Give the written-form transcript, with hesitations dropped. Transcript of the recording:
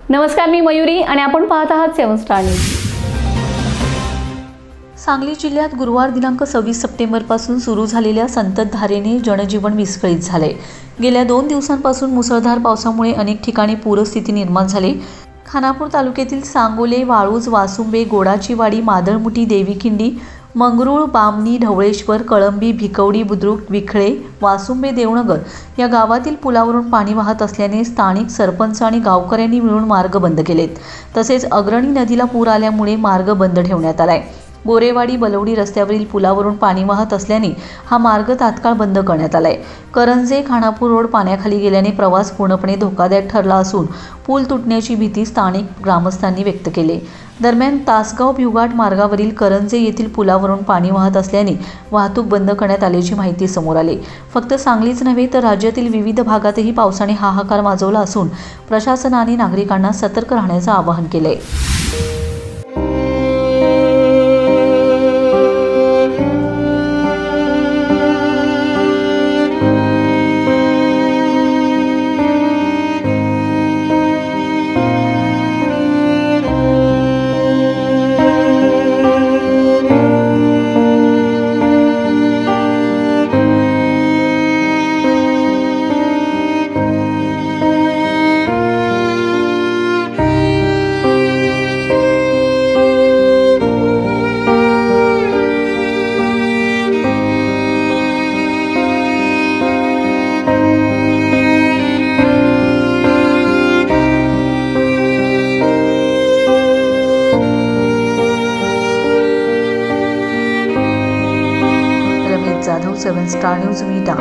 नमस्कार, मी मयुरी आणि आपण पाहत आहात 7 स्टार न्यूज। सांगली जिल्ह्यात गुरुवार दिनांक 26 सप्टेंबरपासून सुरू झालेल्या संततधारेने जनजीवन विस्कळीत झाले। गेल्या 2 दिवसांपासून मुसळधार पावसामुळे अनेक ठिकाणी पूरस्थिती निर्माण झाली। खानापूर तालुक्यातील सांगोले, वाळूज, वासुंबे, गोडाचीवाडी, मादळमुठी, देवीखिंडी, मंगरुळ, बामणी, ढवळेश्वर, कळंबी, भिकवडी, बुद्रुक, विखळे, वासुंबे, देवनगर या गावातील पुलावरून पाणी वाहत असल्याने स्थानिक सरपंच आणि गावकऱ्यांनी मिळून मार्ग बंद केलेत। तसेच अग्रणी नदीला पूर आल्यामुळे मार्ग बंद ठेवण्यात आलाय। गोरेवाडी बलवडी रस्त्यावरील पुलावरून पाणी वाहत असल्याने हा मार्ग तात्काळ बंद करण्यात आलाय। करंजे खानापूर रोड पाण्याखाली गेल्याने प्रवास पूर्णपणे धोकादायक ठरला असून पूल तुटण्याची भीती स्थानिक ग्रामस्थांनी व्यक्त केली। दरम्यान तासगाव भिवघाट मार्गावरील करंजे येथील पुलावरून पाणी वाहत असल्याने वाहतूक बंद करण्यात आल्याची माहिती समोर आली। फक्त सांगलीच नव्हे तर राज्यातील विविध भागातही पावसाने हाहाकार माजवला असून प्रशासनाने नागरिकांना सतर्क राहण्याचे आवाहन केले। Jadhav 7 star news मीटा।